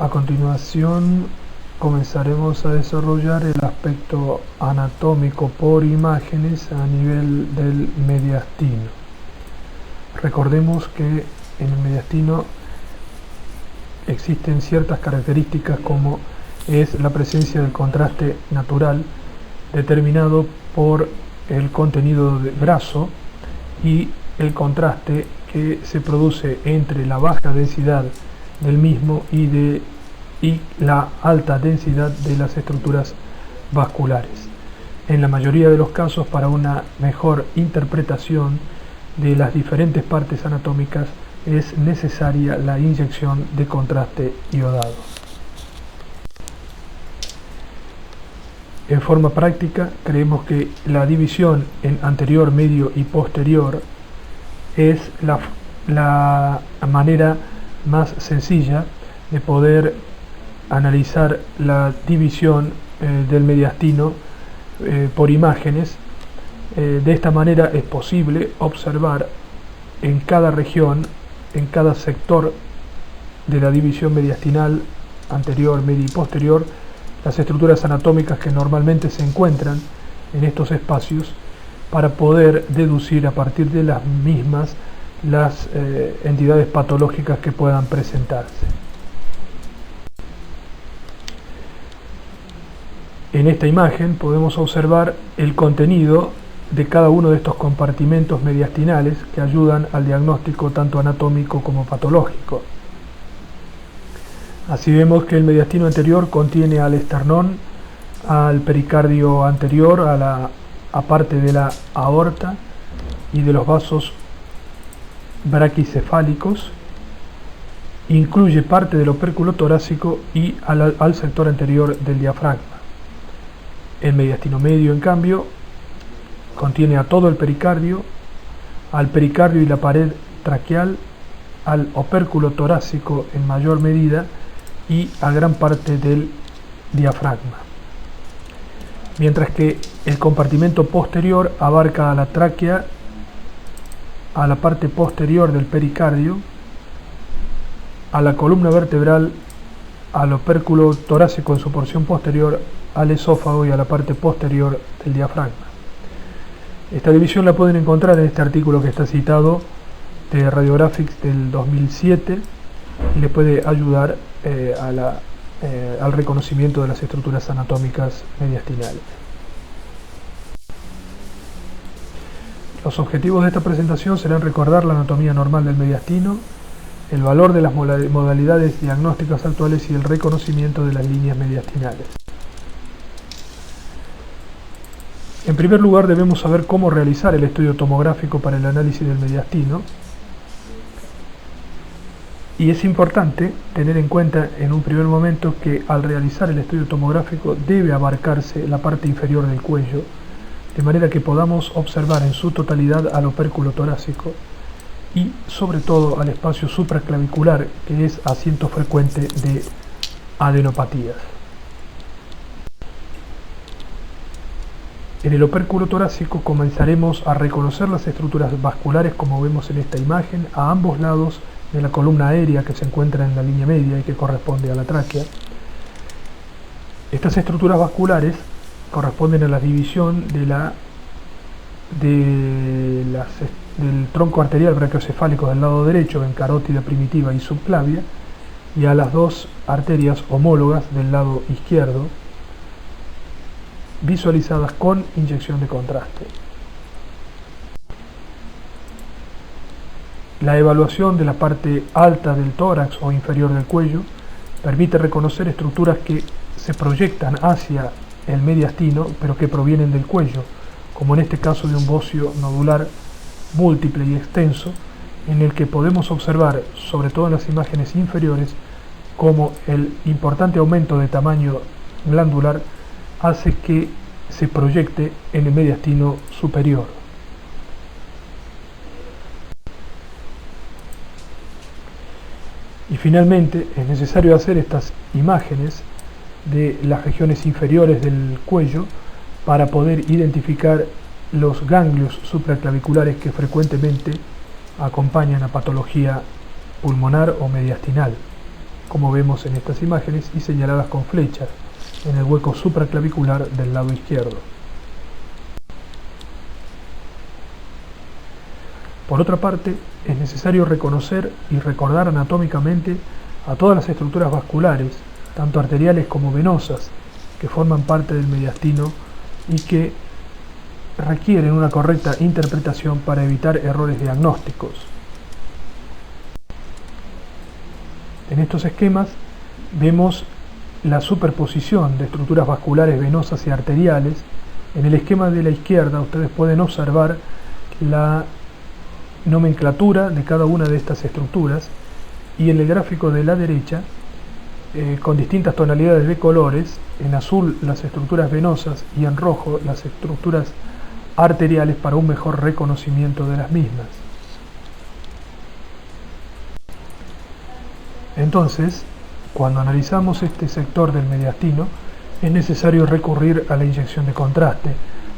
A continuación comenzaremos a desarrollar el aspecto anatómico por imágenes a nivel del mediastino. Recordemos que en el mediastino existen ciertas características como es la presencia del contraste natural determinado por el contenido graso y el contraste que se produce entre la baja densidad del mismo y la alta densidad de las estructuras vasculares. En la mayoría de los casos, para una mejor interpretación de las diferentes partes anatómicas, es necesaria la inyección de contraste iodado. En forma práctica, creemos que la división en anterior, medio y posterior es la manera más sencilla de poder analizar la división del mediastino por imágenes. De esta manera es posible observar en cada región, en cada sector de la división mediastinal anterior, media y posterior, las estructuras anatómicas que normalmente se encuentran en estos espacios, para poder deducir a partir de las mismas las entidades patológicas que puedan presentarse. En esta imagen podemos observar el contenido de cada uno de estos compartimentos mediastinales que ayudan al diagnóstico tanto anatómico como patológico. Así vemos que el mediastino anterior contiene al esternón, al pericardio anterior, a parte de la aorta y de los vasos braquicefálicos, incluye parte del opérculo torácico y al sector anterior del diafragma. El mediastino medio, en cambio, contiene a todo el pericardio, al pericardio y la pared traqueal, al opérculo torácico en mayor medida y a gran parte del diafragma. Mientras que el compartimento posterior abarca a la tráquea, a la parte posterior del pericardio, a la columna vertebral, al opérculo torácico en su porción posterior, al esófago y a la parte posterior del diafragma. Esta división la pueden encontrar en este artículo que está citado de Radiographics del 2007 y les puede ayudar al reconocimiento de las estructuras anatómicas mediastinales. Los objetivos de esta presentación serán recordar la anatomía normal del mediastino, el valor de las modalidades diagnósticas actuales y el reconocimiento de las líneas mediastinales. En primer lugar, debemos saber cómo realizar el estudio tomográfico para el análisis del mediastino. Y es importante tener en cuenta en un primer momento que al realizar el estudio tomográfico debe abarcarse la parte inferior del cuello, de manera que podamos observar en su totalidad al opérculo torácico y sobre todo al espacio supraclavicular, que es asiento frecuente de adenopatías. En el opérculo torácico comenzaremos a reconocer las estructuras vasculares, como vemos en esta imagen, a ambos lados de la columna aérea que se encuentra en la línea media y que corresponde a la tráquea. Estas estructuras vasculares corresponden a la división del tronco arterial brachiocefálico del lado derecho en carótida primitiva y subclavia, y a las dos arterias homólogas del lado izquierdo, visualizadas con inyección de contraste. La evaluación de la parte alta del tórax o inferior del cuello permite reconocer estructuras que se proyectan hacia el mediastino, pero que provienen del cuello, como en este caso de un bocio nodular múltiple y extenso, en el que podemos observar, sobre todo en las imágenes inferiores, cómo el importante aumento de tamaño glandular hace que se proyecte en el mediastino superior. Y finalmente es necesario hacer estas imágenes de las regiones inferiores del cuello para poder identificar los ganglios supraclaviculares que frecuentemente acompañan a patología pulmonar o mediastinal, como vemos en estas imágenes, y señaladas con flechas en el hueco supraclavicular del lado izquierdo. Por otra parte, es necesario reconocer y recordar anatómicamente a todas las estructuras vasculares, tanto arteriales como venosas, que forman parte del mediastino y que requieren una correcta interpretación para evitar errores diagnósticos. En estos esquemas vemos la superposición de estructuras vasculares venosas y arteriales. En el esquema de la izquierda ustedes pueden observar la nomenclatura de cada una de estas estructuras, y en el gráfico de la derecha con distintas tonalidades de colores, en azul las estructuras venosas y en rojo las estructuras arteriales para un mejor reconocimiento de las mismas. Entonces, cuando analizamos este sector del mediastino, es necesario recurrir a la inyección de contraste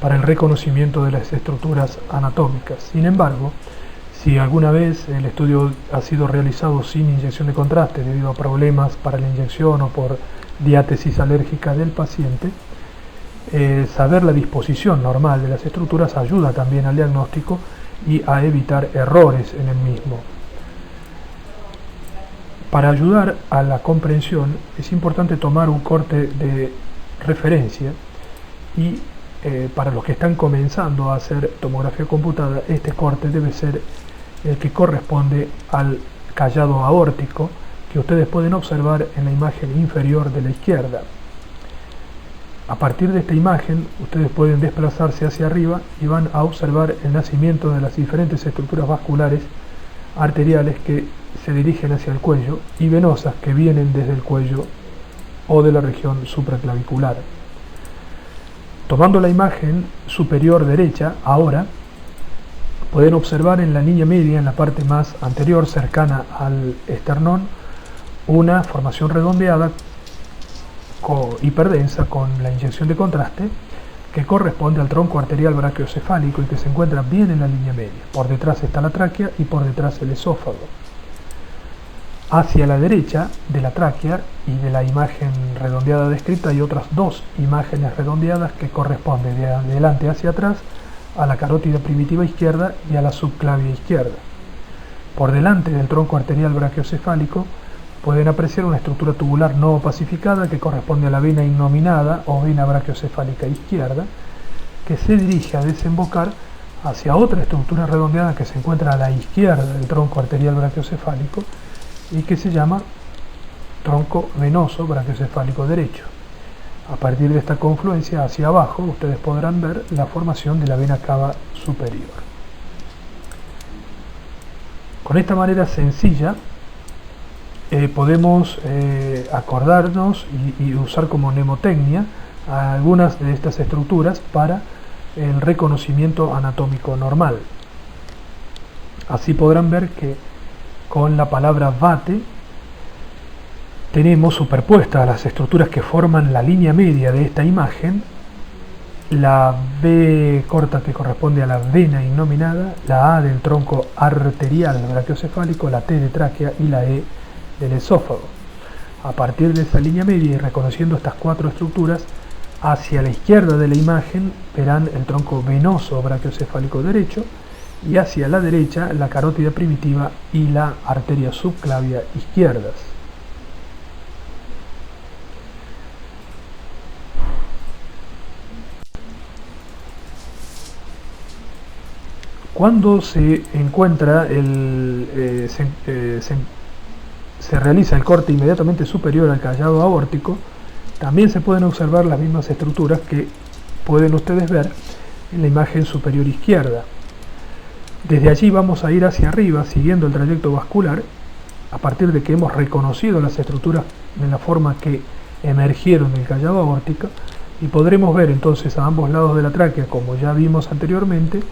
para el reconocimiento de las estructuras anatómicas. Sin embargo, si alguna vez el estudio ha sido realizado sin inyección de contraste debido a problemas para la inyección o por diátesis alérgica del paciente, saber la disposición normal de las estructuras ayuda también al diagnóstico y a evitar errores en el mismo. Para ayudar a la comprensión es importante tomar un corte de referencia y para los que están comenzando a hacer tomografía computada, este corte debe ser el que corresponde al callado aórtico que ustedes pueden observar en la imagen inferior de la izquierda. A partir de esta imagen ustedes pueden desplazarse hacia arriba y van a observar el nacimiento de las diferentes estructuras vasculares arteriales que se dirigen hacia el cuello y venosas que vienen desde el cuello o de la región supraclavicular. Tomando la imagen superior derecha, ahora pueden observar en la línea media, en la parte más anterior, cercana al esternón, una formación redondeada hiperdensa con la inyección de contraste que corresponde al tronco arterial brachiocefálico y que se encuentra bien en la línea media. Por detrás está la tráquea y por detrás el esófago. Hacia la derecha de la tráquea y de la imagen redondeada descrita hay otras dos imágenes redondeadas que corresponden de adelante hacia atrás a la carótida primitiva izquierda y a la subclavia izquierda. Por delante del tronco arterial brachiocefálico pueden apreciar una estructura tubular no opacificada que corresponde a la vena innominada o vena brachiocefálica izquierda, que se dirige a desembocar hacia otra estructura redondeada que se encuentra a la izquierda del tronco arterial brachiocefálico y que se llama tronco venoso brachiocefálico derecho. A partir de esta confluencia hacia abajo ustedes podrán ver la formación de la vena cava superior. Con esta manera sencilla podemos acordarnos y usar como mnemotecnia a algunas de estas estructuras para el reconocimiento anatómico normal. Así podrán ver que con la palabra vate tenemos superpuestas las estructuras que forman la línea media de esta imagen, la B corta que corresponde a la vena innominada, la A del tronco arterial brachiocefálico, la T de tráquea y la E del esófago. A partir de esa línea media y reconociendo estas cuatro estructuras, hacia la izquierda de la imagen verán el tronco venoso brachiocefálico derecho y hacia la derecha la carótida primitiva y la arteria subclavia izquierdas. Cuando se encuentra se realiza el corte inmediatamente superior al callado aórtico, también se pueden observar las mismas estructuras que pueden ustedes ver en la imagen superior izquierda. Desde allí vamos a ir hacia arriba siguiendo el trayecto vascular a partir de que hemos reconocido las estructuras en la forma que emergieron del callado aórtico y podremos ver entonces a ambos lados de la tráquea, como ya vimos anteriormente,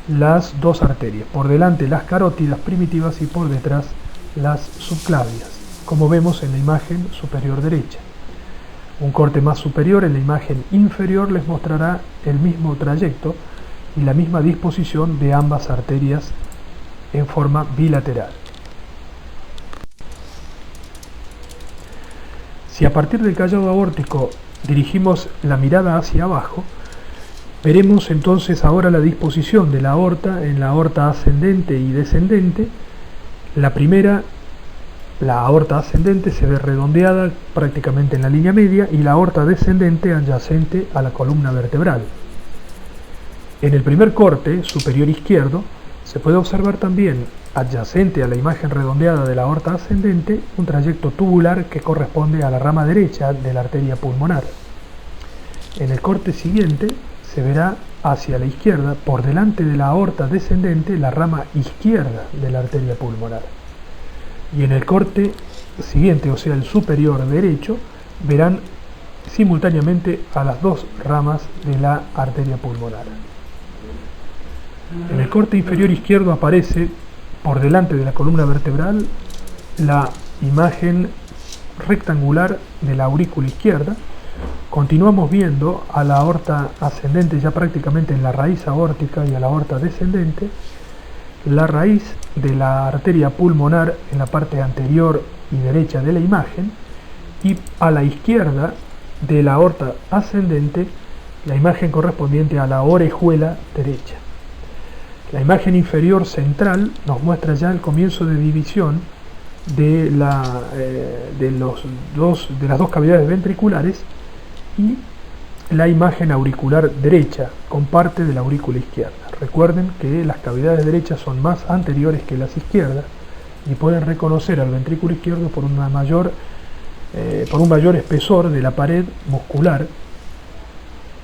las dos arterias, por delante las carótidas primitivas y por detrás las subclavias, como vemos en la imagen superior derecha. Un corte más superior en la imagen inferior les mostrará el mismo trayecto y la misma disposición de ambas arterias en forma bilateral. Si a partir del callado aórtico dirigimos la mirada hacia abajo, veremos entonces ahora la disposición de la aorta en la aorta ascendente y descendente. La primera, la aorta ascendente, se ve redondeada prácticamente en la línea media y la aorta descendente adyacente a la columna vertebral. En el primer corte superior izquierdo se puede observar también, adyacente a la imagen redondeada de la aorta ascendente, un trayecto tubular que corresponde a la rama derecha de la arteria pulmonar. En el corte siguiente se verá hacia la izquierda, por delante de la aorta descendente, la rama izquierda de la arteria pulmonar. Y en el corte siguiente, o sea el superior derecho, verán simultáneamente a las dos ramas de la arteria pulmonar. En el corte inferior izquierdo aparece, por delante de la columna vertebral, la imagen rectangular de la aurícula izquierda. Continuamos viendo a la aorta ascendente ya prácticamente en la raíz aórtica y a la aorta descendente, la raíz de la arteria pulmonar en la parte anterior y derecha de la imagen, y a la izquierda de la aorta ascendente la imagen correspondiente a la orejuela derecha. La imagen inferior central nos muestra ya el comienzo de división de las dos cavidades ventriculares, y la imagen auricular derecha con parte de la aurícula izquierda. Recuerden que las cavidades derechas son más anteriores que las izquierdas y pueden reconocer al ventrículo izquierdo por un mayor espesor de la pared muscular,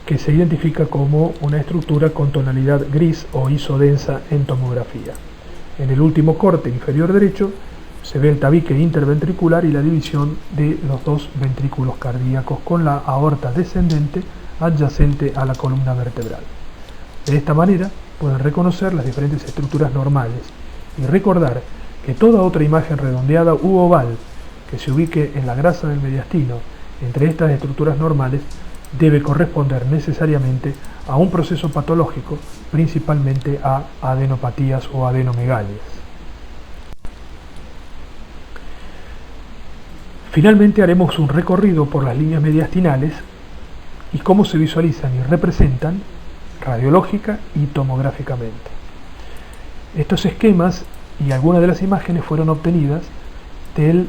que se identifica como una estructura con tonalidad gris o isodensa en tomografía. En el último corte inferior derecho se ve el tabique interventricular y la división de los dos ventrículos cardíacos con la aorta descendente adyacente a la columna vertebral. De esta manera pueden reconocer las diferentes estructuras normales y recordar que toda otra imagen redondeada u oval que se ubique en la grasa del mediastino entre estas estructuras normales debe corresponder necesariamente a un proceso patológico, principalmente a adenopatías o adenomegalias. Finalmente haremos un recorrido por las líneas mediastinales y cómo se visualizan y representan radiológica y tomográficamente. Estos esquemas y algunas de las imágenes fueron obtenidas de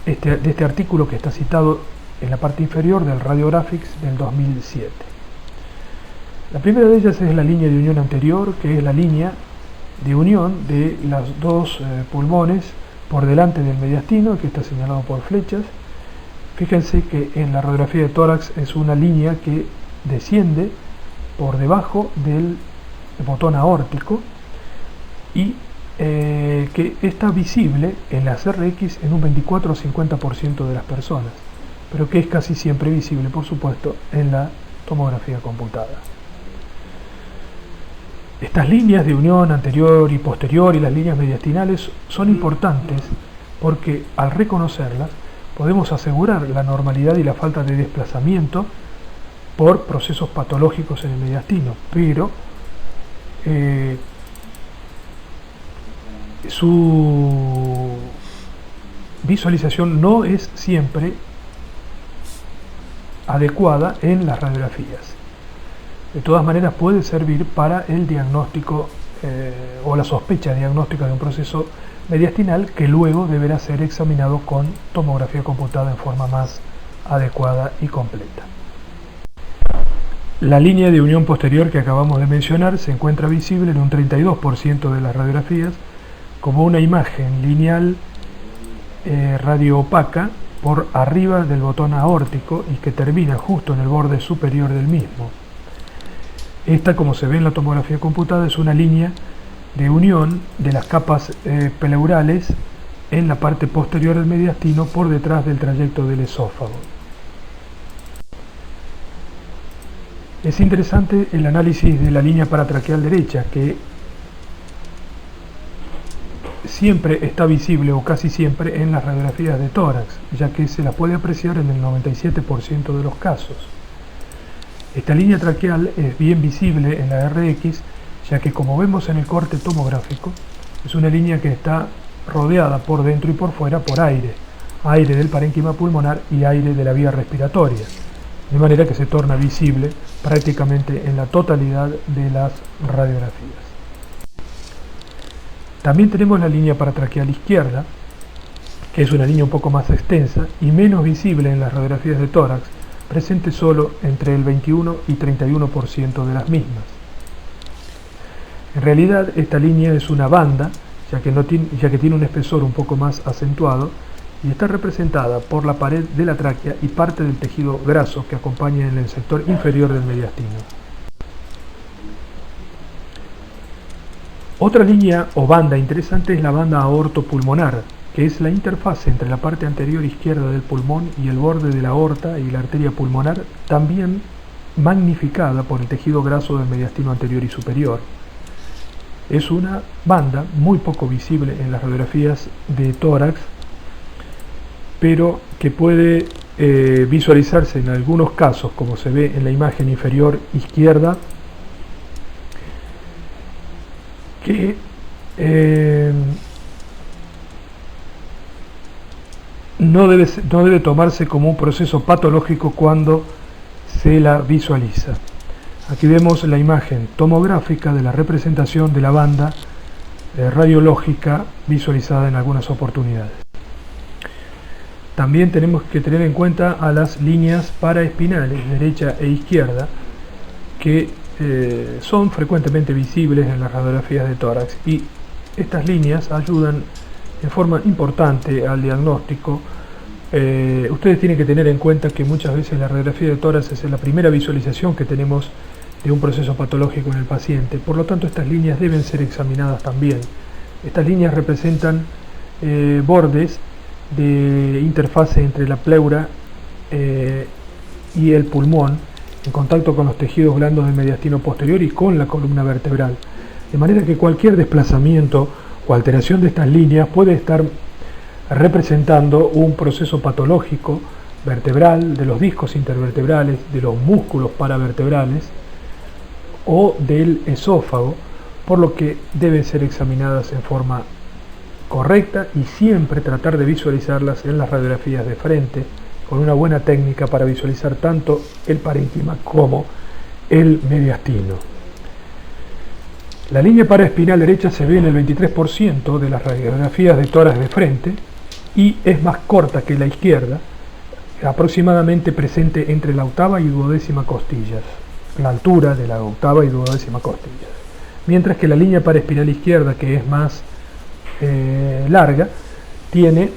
este artículo que está citado en la parte inferior del Radiographics del 2007. La primera de ellas es la línea de unión anterior, que es la línea de unión de los dos pulmones por delante del mediastino, que está señalado por flechas. Fíjense que en la radiografía de tórax es una línea que desciende por debajo del botón aórtico y que está visible en las RX en un 24 o 50% de las personas, pero que es casi siempre visible, por supuesto, en la tomografía computada. Estas líneas de unión anterior y posterior y las líneas mediastinales son importantes porque al reconocerlas podemos asegurar la normalidad y la falta de desplazamiento por procesos patológicos en el mediastino, pero su visualización no es siempre adecuada en las radiografías. De todas maneras puede servir para el diagnóstico o la sospecha diagnóstica de un proceso mediastinal que luego deberá ser examinado con tomografía computada en forma más adecuada y completa. La línea de unión posterior que acabamos de mencionar se encuentra visible en un 32% de las radiografías como una imagen lineal radioopaca por arriba del botón aórtico y que termina justo en el borde superior del mismo. Esta, como se ve en la tomografía computada, es una línea de unión de las capas pleurales en la parte posterior del mediastino por detrás del trayecto del esófago. Es interesante el análisis de la línea paratraqueal derecha, que siempre está visible o casi siempre en las radiografías de tórax, ya que se la puede apreciar en el 97% de los casos. Esta línea traqueal es bien visible en la RX, ya que, como vemos en el corte tomográfico, es una línea que está rodeada por dentro y por fuera por aire, aire del parénquima pulmonar y aire de la vía respiratoria, de manera que se torna visible prácticamente en la totalidad de las radiografías. También tenemos la línea paratraqueal izquierda, que es una línea un poco más extensa y menos visible en las radiografías de tórax, presente solo entre el 21 y 31% de las mismas. En realidad esta línea es una banda, ya que tiene un espesor un poco más acentuado y está representada por la pared de la tráquea y parte del tejido graso que acompaña en el sector inferior del mediastino. Otra línea o banda interesante es la banda aortopulmonar, que es la interfase entre la parte anterior izquierda del pulmón y el borde de la aorta y la arteria pulmonar, también magnificada por el tejido graso del mediastino anterior y superior. Es una banda muy poco visible en las radiografías de tórax, pero que puede visualizarse en algunos casos, como se ve en la imagen inferior izquierda, que no debe tomarse como un proceso patológico cuando se la visualiza. Aquí vemos la imagen tomográfica de la representación de la banda radiológica visualizada en algunas oportunidades. También tenemos que tener en cuenta a las líneas paraespinales derecha e izquierda, que son frecuentemente visibles en las radiografías de tórax, y estas líneas ayudan en forma importante al diagnóstico. Ustedes tienen que tener en cuenta que muchas veces la radiografía de tórax es la primera visualización que tenemos de un proceso patológico en el paciente, por lo tanto estas líneas deben ser examinadas también. Estas líneas representan bordes de interfase entre la pleura y el pulmón, en contacto con los tejidos blandos del mediastino posterior y con la columna vertebral, de manera que cualquier desplazamiento o alteración de estas líneas puede estar representando un proceso patológico vertebral, de los discos intervertebrales, de los músculos paravertebrales o del esófago, por lo que deben ser examinadas en forma correcta y siempre tratar de visualizarlas en las radiografías de frente, con una buena técnica para visualizar tanto el parénquima como el mediastino. La línea paraespinal derecha se ve en el 23% de las radiografías de tórax de frente y es más corta que la izquierda, aproximadamente presente entre la octava y duodécima costillas, la altura de la octava y duodécima costillas. Mientras que la línea paraespinal izquierda, que es más larga, tiene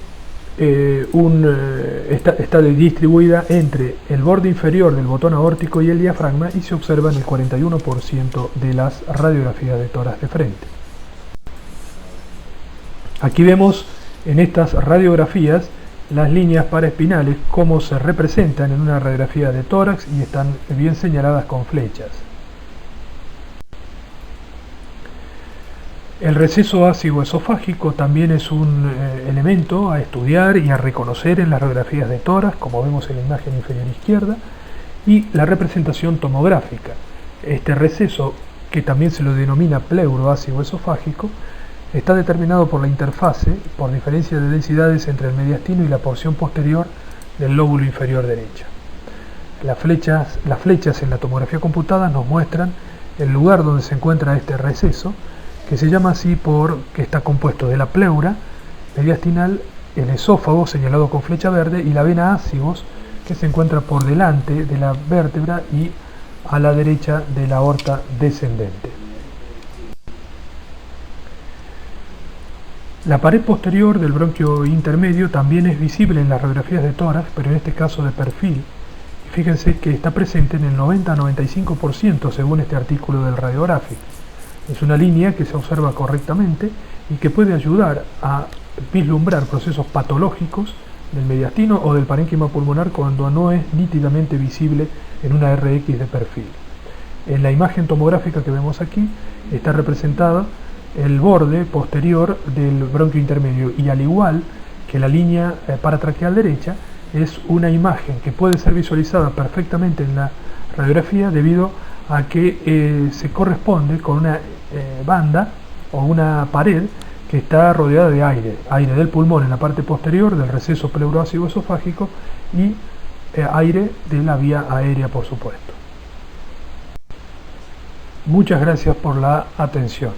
está distribuida entre el borde inferior del botón aórtico y el diafragma y se observa en el 41% de las radiografías de tórax de frente. Aquí vemos en estas radiografías las líneas paraespinales, cómo se representan en una radiografía de tórax, y están bien señaladas con flechas. El receso ácido-esofágico también es un elemento a estudiar y a reconocer en las radiografías de tórax, como vemos en la imagen inferior izquierda, y la representación tomográfica. Este receso, que también se lo denomina pleuro ácido-esofágico, está determinado por la interfase, por diferencia de densidades entre el mediastino y la porción posterior del lóbulo inferior derecha. Las flechas en la tomografía computada nos muestran el lugar donde se encuentra este receso, que se llama así porque está compuesto de la pleura mediastinal, el esófago señalado con flecha verde y la vena ácigos, que se encuentra por delante de la vértebra y a la derecha de la aorta descendente. La pared posterior del bronquio intermedio también es visible en las radiografías de tórax, pero en este caso de perfil. Fíjense que está presente en el 90-95% según este artículo del Radiographic. Es una línea que se observa correctamente y que puede ayudar a vislumbrar procesos patológicos del mediastino o del parénquima pulmonar cuando no es nítidamente visible en una RX de perfil. En la imagen tomográfica que vemos aquí está representada el borde posterior del bronquio intermedio, y al igual que la línea paratraqueal derecha, es una imagen que puede ser visualizada perfectamente en la radiografía debido a que se corresponde con una banda o una pared que está rodeada de aire del pulmón en la parte posterior, del receso pleuroácido esofágico y aire de la vía aérea, por supuesto. Muchas gracias por la atención.